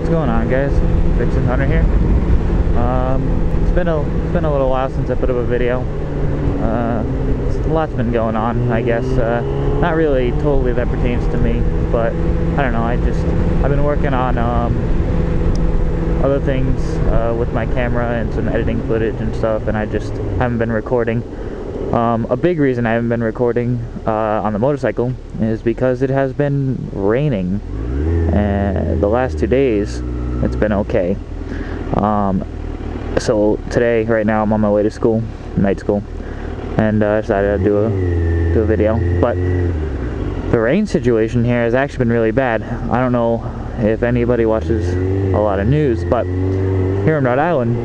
what's going on, guys? Vixen Hunter here. It's been a little while since I put up a video. A lot's been going on, I guess. Not really totally that pertains to me, but I don't know. I've been working on other things with my camera and some editing footage and stuff, and I just haven't been recording. A big reason I haven't been recording on the motorcycle is because it has been raining, and the last 2 days it's been okay. So today, right now, I'm on my way to school, night school, and I decided to do a video. But the rain situation here has actually been really bad. I don't know if anybody watches a lot of news, but here in Rhode Island,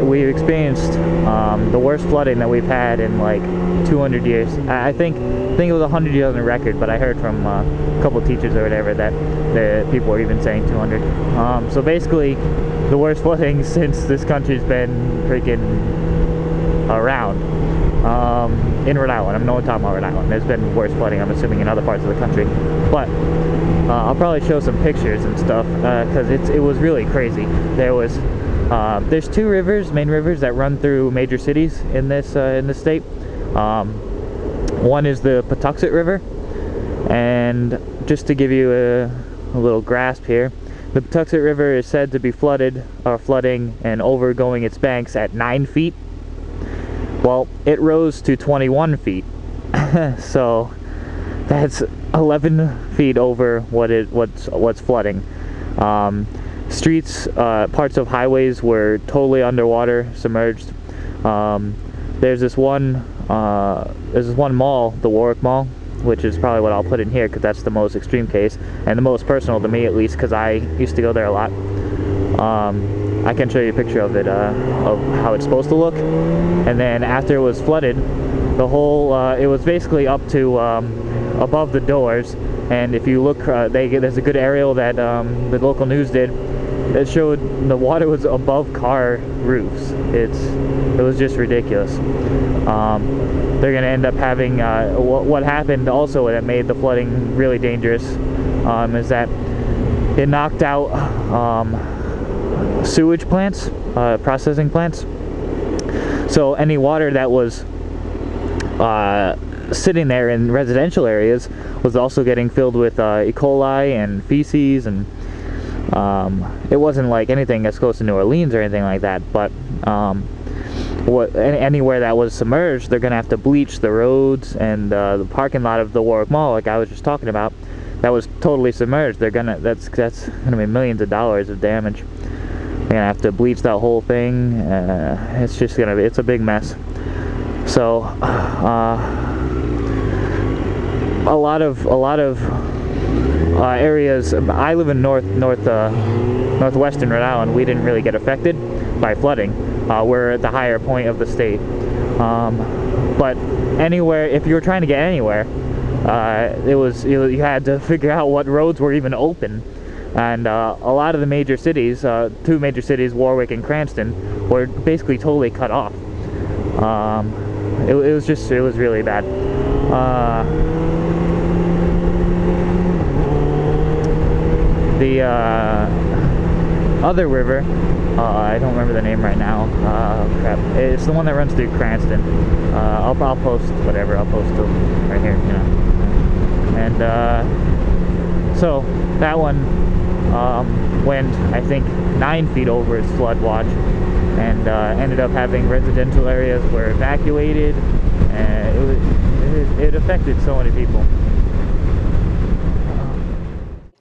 we've experienced the worst flooding that we've had in like 200 years. I think it was 100 years on the record, but I heard from a couple of teachers or whatever that the people were even saying 200. So basically, the worst flooding since this country's been freaking around in Rhode Island. I'm not talking about Rhode Island. There's been worse flooding, I'm assuming, in other parts of the country. But I'll probably show some pictures and stuff because it was really crazy. There's two main rivers that run through major cities in this state. One is the Patuxent River, and just to give you a little grasp here, the Patuxent River is said to be flooding and overgoing its banks at 9 feet. Well, it rose to 21 feet, so that's 11 feet over what's flooding. Streets, parts of highways were totally underwater, submerged. There's this one mall, the Warwick Mall, which is probably what I'll put in here because that's the most extreme case and the most personal to me, at least, because I used to go there a lot. I can show you a picture of it, of how it's supposed to look. And then after it was flooded, the whole it was basically up to above the doors. And if you look, there's a good aerial that the local news did. It showed the water was above car roofs. It was just ridiculous. They're gonna end up having what happened also that made the flooding really dangerous is that it knocked out sewage plants, processing plants. So any water that was sitting there in residential areas was also getting filled with E. coli and feces, and it wasn't like anything as close to New Orleans or anything like that, but anywhere that was submerged, they're gonna have to bleach the roads and the parking lot of the Warwick Mall, like I was just talking about, that was totally submerged. That's gonna be millions of dollars of damage. They're gonna have to bleach that whole thing. It's a big mess. So a lot of areas. I live in northwestern Rhode Island. We didn't really get affected by flooding. We're at the higher point of the state. But anywhere, if you were trying to get anywhere, you had to figure out what roads were even open. And a lot of the major cities, two major cities, Warwick and Cranston, were basically totally cut off. It was really bad. The other river, I don't remember the name right now. Crap. It's the one that runs through Cranston. I'll post whatever. I'll post it right here, you know. And so that one went, I think, 9 feet over its flood watch, and ended up having residential areas were evacuated, and it affected so many people.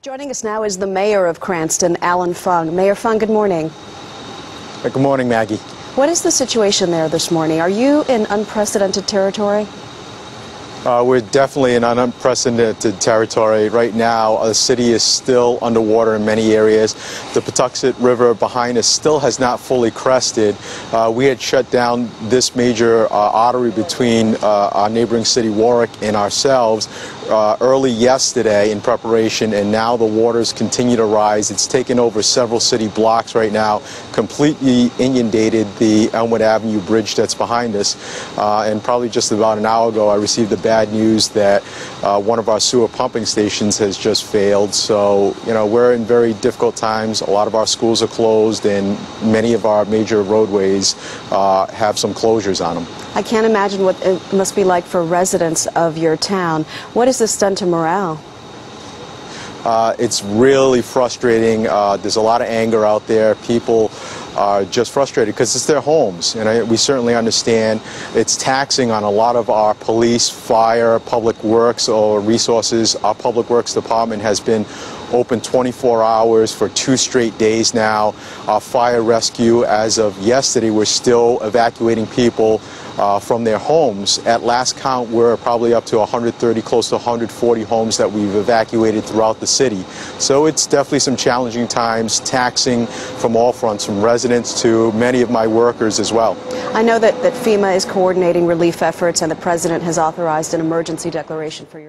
Joining us now is the mayor of Cranston, Alan Fung. Mayor Fung, good morning. Good morning, Maggie. What is the situation there this morning? Are you in unprecedented territory? We're definitely in unprecedented territory. Right now, the city is still underwater in many areas. The Patuxent River behind us still has not fully crested. We had shut down this major artery between our neighboring city, Warwick, and ourselves early yesterday in preparation, and now the waters continue to rise. It's taken over several city blocks right now, completely inundated the Elmwood Avenue bridge that's behind us. And probably just about an hour ago, I received the bad news that one of our sewer pumping stations has just failed. So, you know, we're in very difficult times. A lot of our schools are closed, and many of our major roadways have some closures on them. I can't imagine what it must be like for residents of your town. What has this done to morale? It's really frustrating. There's a lot of anger out there. People are just frustrated because it's their homes, and we certainly understand it's taxing on a lot of our police, fire, public works or resources. Our public works department has been open 24 hours for 2 straight days now. Our fire rescue, as of yesterday, we're still evacuating people from their homes. At last count, we're probably up to 130, close to 140 homes that we've evacuated throughout the city. So it's definitely some challenging times, taxing from all fronts, from residents to many of my workers as well. I know that FEMA is coordinating relief efforts, and the president has authorized an emergency declaration for your